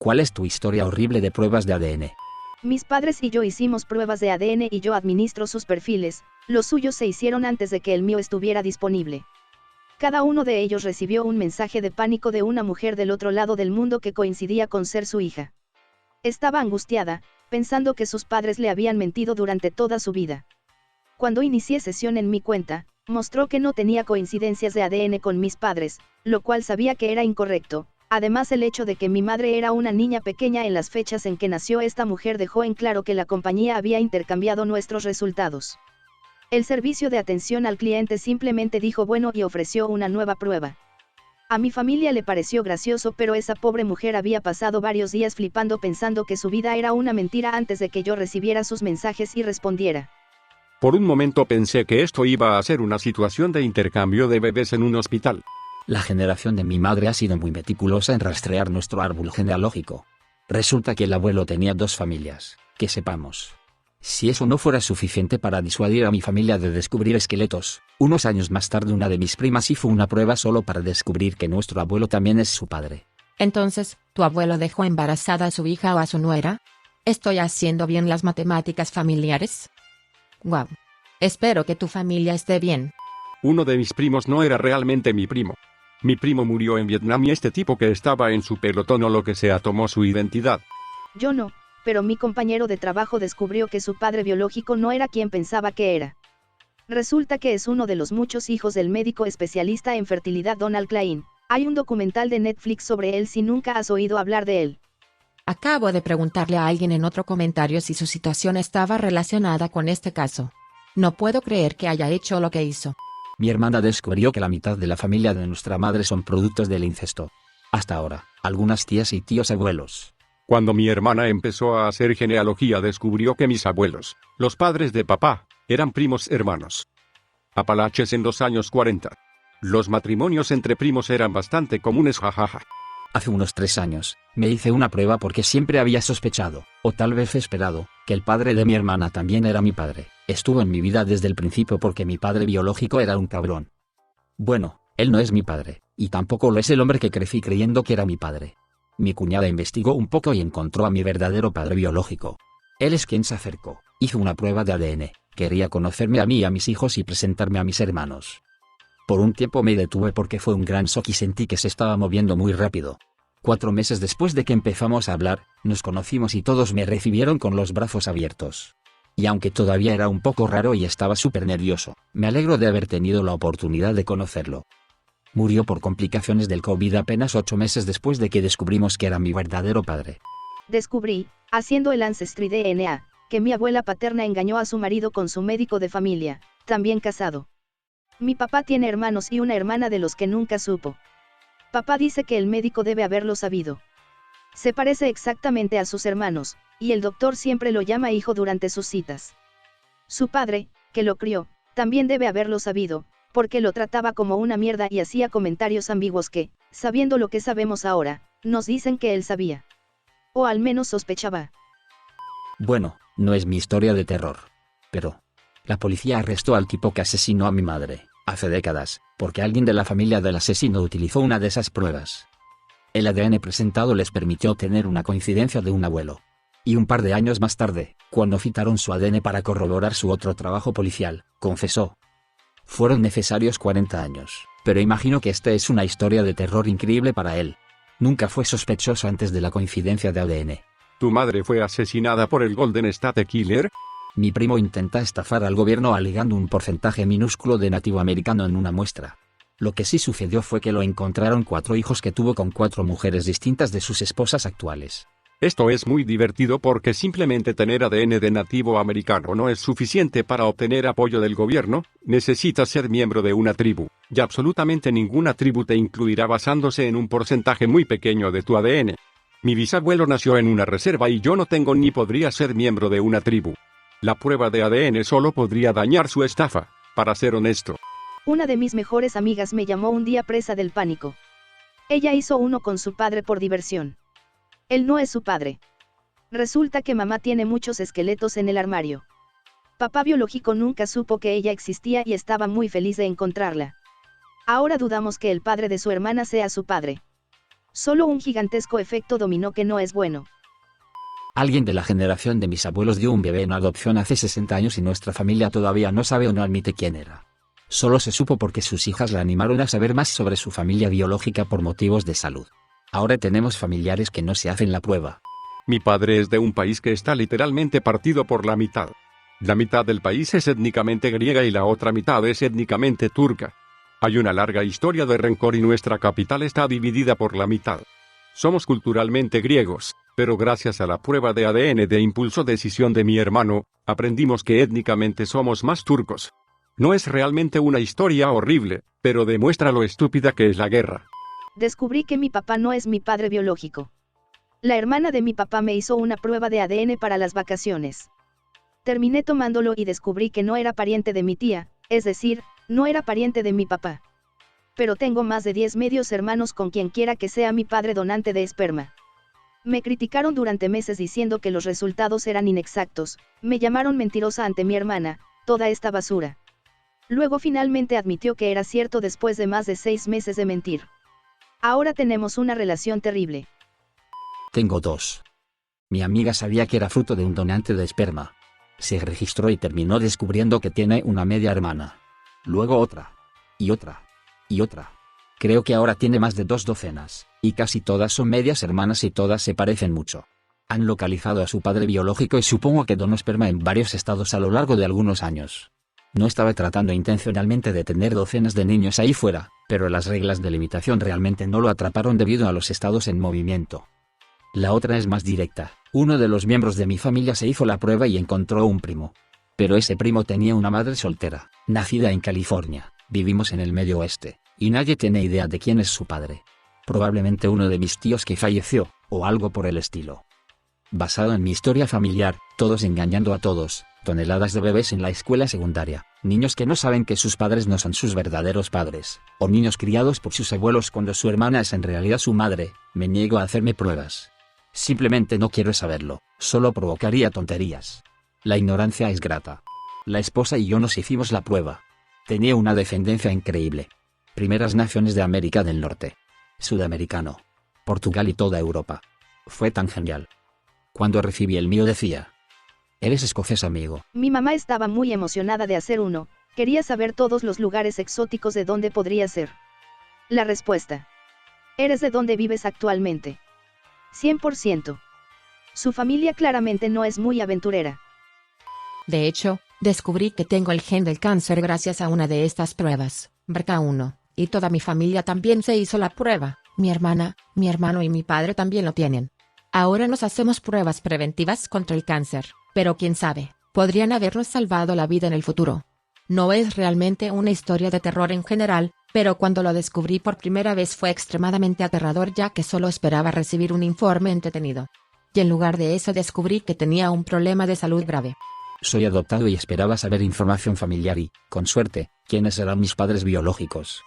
¿Cuál es tu historia horrible de pruebas de ADN? Mis padres y yo hicimos pruebas de ADN y yo administro sus perfiles, los suyos se hicieron antes de que el mío estuviera disponible. Cada uno de ellos recibió un mensaje de pánico de una mujer del otro lado del mundo que coincidía con ser su hija. Estaba angustiada, pensando que sus padres le habían mentido durante toda su vida. Cuando inicié sesión en mi cuenta, mostró que no tenía coincidencias de ADN con mis padres, lo cual sabía que era incorrecto. Además, el hecho de que mi madre era una niña pequeña en las fechas en que nació esta mujer dejó en claro que la compañía había intercambiado nuestros resultados. El servicio de atención al cliente simplemente dijo bueno y ofreció una nueva prueba. A mi familia le pareció gracioso, pero esa pobre mujer había pasado varios días flipando pensando que su vida era una mentira antes de que yo recibiera sus mensajes y respondiera. Por un momento pensé que esto iba a ser una situación de intercambio de bebés en un hospital. La generación de mi madre ha sido muy meticulosa en rastrear nuestro árbol genealógico. Resulta que el abuelo tenía 2 familias, que sepamos. Si eso no fuera suficiente para disuadir a mi familia de descubrir esqueletos, unos años más tarde una de mis primas hizo una prueba solo para descubrir que nuestro abuelo también es su padre. Entonces, ¿tu abuelo dejó embarazada a su hija o a su nuera? ¿Estoy haciendo bien las matemáticas familiares? Guau. Espero que tu familia esté bien. Uno de mis primos no era realmente mi primo. Mi primo murió en Vietnam y este tipo que estaba en su pelotón o lo que sea tomó su identidad. Yo no, pero mi compañero de trabajo descubrió que su padre biológico no era quien pensaba que era. Resulta que es uno de los muchos hijos del médico especialista en fertilidad Donald Klein. Hay un documental de Netflix sobre él si nunca has oído hablar de él. Acabo de preguntarle a alguien en otro comentario si su situación estaba relacionada con este caso. No puedo creer que haya hecho lo que hizo. Mi hermana descubrió que la mitad de la familia de nuestra madre son productos del incesto. Hasta ahora, algunas tías y tíos abuelos. Cuando mi hermana empezó a hacer genealogía descubrió que mis abuelos, los padres de papá, eran primos hermanos. Apalaches en los años 40. Los matrimonios entre primos eran bastante comunes, jajaja. Hace unos 3 años, me hice una prueba porque siempre había sospechado, o tal vez esperado, que el padre de mi hermana también era mi padre. Estuvo en mi vida desde el principio porque mi padre biológico era un cabrón. Bueno, él no es mi padre, y tampoco lo es el hombre que crecí creyendo que era mi padre. Mi cuñada investigó un poco y encontró a mi verdadero padre biológico. Él es quien se acercó, hizo una prueba de ADN, quería conocerme a mí y a mis hijos y presentarme a mis hermanos. Por un tiempo me detuve porque fue un gran shock y sentí que se estaba moviendo muy rápido. 4 meses después de que empezamos a hablar, nos conocimos y todos me recibieron con los brazos abiertos. Y aunque todavía era un poco raro y estaba súper nervioso, me alegro de haber tenido la oportunidad de conocerlo. Murió por complicaciones del COVID apenas 8 meses después de que descubrimos que era mi verdadero padre. Descubrí, haciendo el Ancestry DNA, que mi abuela paterna engañó a su marido con su médico de familia, también casado. Mi papá tiene hermanos y una hermana de los que nunca supo. Papá dice que el médico debe haberlo sabido. Se parece exactamente a sus hermanos, y el doctor siempre lo llama hijo durante sus citas. Su padre, que lo crió, también debe haberlo sabido, porque lo trataba como una mierda y hacía comentarios ambiguos que, sabiendo lo que sabemos ahora, nos dicen que él sabía. O al menos sospechaba. Bueno, no es mi historia de terror. Pero la policía arrestó al tipo que asesinó a mi madre, hace décadas, porque alguien de la familia del asesino utilizó una de esas pruebas. El ADN presentado les permitió tener una coincidencia de un abuelo. Y un par de años más tarde, cuando citaron su ADN para corroborar su otro trabajo policial, confesó. Fueron necesarios 40 años, pero imagino que esta es una historia de terror increíble para él. Nunca fue sospechoso antes de la coincidencia de ADN. ¿Tu madre fue asesinada por el Golden State Killer? Mi primo intenta estafar al gobierno alegando un porcentaje minúsculo de nativo americano en una muestra. Lo que sí sucedió fue que lo encontraron 4 hijos que tuvo con 4 mujeres distintas de sus esposas actuales. Esto es muy divertido porque simplemente tener ADN de nativo americano no es suficiente para obtener apoyo del gobierno, necesitas ser miembro de una tribu, y absolutamente ninguna tribu te incluirá basándose en un porcentaje muy pequeño de tu ADN. Mi bisabuelo nació en una reserva y yo no tengo ni podría ser miembro de una tribu. La prueba de ADN solo podría dañar su estafa, para ser honesto. Una de mis mejores amigas me llamó un día presa del pánico. Ella hizo uno con su padre por diversión. Él no es su padre. Resulta que mamá tiene muchos esqueletos en el armario. Papá biológico nunca supo que ella existía y estaba muy feliz de encontrarla. Ahora dudamos que el padre de su hermana sea su padre. Solo un gigantesco efecto dominó que no es bueno. Alguien de la generación de mis abuelos dio un bebé en adopción hace 60 años y nuestra familia todavía no sabe o no admite quién era. Solo se supo porque sus hijas la animaron a saber más sobre su familia biológica por motivos de salud. Ahora tenemos familiares que no se hacen la prueba. Mi padre es de un país que está literalmente partido por la mitad. La mitad del país es étnicamente griega y la otra mitad es étnicamente turca. Hay una larga historia de rencor y nuestra capital está dividida por la mitad. Somos culturalmente griegos, pero gracias a la prueba de ADN de impulso-decisión de mi hermano, aprendimos que étnicamente somos más turcos. No es realmente una historia horrible, pero demuestra lo estúpida que es la guerra. Descubrí que mi papá no es mi padre biológico. La hermana de mi papá me hizo una prueba de ADN para las vacaciones. Terminé tomándolo y descubrí que no era pariente de mi tía, es decir, no era pariente de mi papá. Pero tengo más de 10 medios hermanos con quien quiera que sea mi padre donante de esperma. Me criticaron durante meses diciendo que los resultados eran inexactos, me llamaron mentirosa ante mi hermana, toda esta basura. Luego finalmente admitió que era cierto después de más de 6 meses de mentir. Ahora tenemos una relación terrible. Tengo 2. Mi amiga sabía que era fruto de un donante de esperma. Se registró y terminó descubriendo que tiene una media hermana. Luego otra. Y otra. Y otra. Creo que ahora tiene más de 2 docenas, y casi todas son medias hermanas y todas se parecen mucho. Han localizado a su padre biológico y supongo que donó esperma en varios estados a lo largo de algunos años. No estaba tratando intencionalmente de tener docenas de niños ahí fuera, pero las reglas de limitación realmente no lo atraparon debido a los estados en movimiento. La otra es más directa. Uno de los miembros de mi familia se hizo la prueba y encontró un primo. Pero ese primo tenía una madre soltera, nacida en California, vivimos en el Medio Oeste, y nadie tiene idea de quién es su padre. Probablemente uno de mis tíos que falleció, o algo por el estilo. Basado en mi historia familiar, todos engañando a todos, toneladas de bebés en la escuela secundaria, niños que no saben que sus padres no son sus verdaderos padres, o niños criados por sus abuelos cuando su hermana es en realidad su madre. Me niego a hacerme pruebas. Simplemente no quiero saberlo, solo provocaría tonterías. La ignorancia es grata. La esposa y yo nos hicimos la prueba. Tenía una descendencia increíble. Primeras naciones de América del Norte. Sudamericano. Portugal y toda Europa. Fue tan genial. Cuando recibí el mío decía: eres escocés, amigo. Mi mamá estaba muy emocionada de hacer uno, quería saber todos los lugares exóticos de donde podría ser. La respuesta: ¿eres de dónde vives actualmente? 100%. Su familia claramente no es muy aventurera. De hecho, descubrí que tengo el gen del cáncer gracias a una de estas pruebas, BRCA1, y toda mi familia también se hizo la prueba, mi hermana, mi hermano y mi padre también lo tienen. Ahora nos hacemos pruebas preventivas contra el cáncer, pero quién sabe, podrían habernos salvado la vida en el futuro. No es realmente una historia de terror en general, pero cuando lo descubrí por primera vez fue extremadamente aterrador ya que solo esperaba recibir un informe entretenido. Y en lugar de eso descubrí que tenía un problema de salud grave. Soy adoptado y esperaba saber información familiar y, con suerte, quiénes eran mis padres biológicos.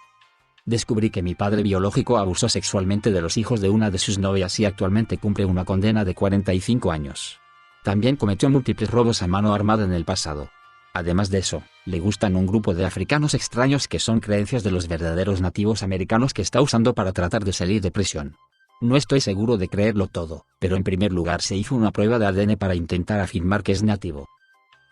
Descubrí que mi padre biológico abusó sexualmente de los hijos de una de sus novias y actualmente cumple una condena de 45 años. También cometió múltiples robos a mano armada en el pasado. Además de eso, le gustan un grupo de africanos extraños que son creencias de los verdaderos nativos americanos que está usando para tratar de salir de prisión. No estoy seguro de creerlo todo, pero en primer lugar se hizo una prueba de ADN para intentar afirmar que es nativo.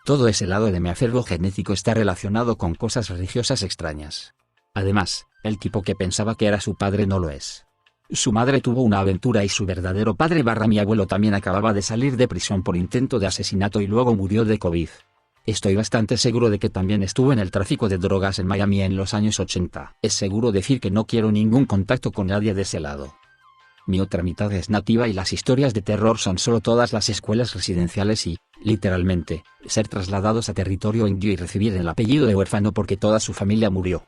Todo ese lado de mi acervo genético está relacionado con cosas religiosas extrañas. Además, el tipo que pensaba que era su padre no lo es. Su madre tuvo una aventura y su verdadero padre / mi abuelo también acababa de salir de prisión por intento de asesinato y luego murió de COVID. Estoy bastante seguro de que también estuvo en el tráfico de drogas en Miami en los años 80. Es seguro decir que no quiero ningún contacto con nadie de ese lado. Mi otra mitad es nativa y las historias de terror son solo todas las escuelas residenciales y, literalmente, ser trasladados a territorio indio y recibir el apellido de huérfano porque toda su familia murió.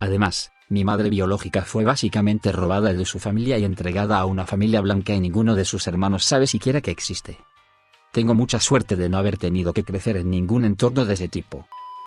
Además, mi madre biológica fue básicamente robada de su familia y entregada a una familia blanca y ninguno de sus hermanos sabe siquiera que existe. Tengo mucha suerte de no haber tenido que crecer en ningún entorno de ese tipo.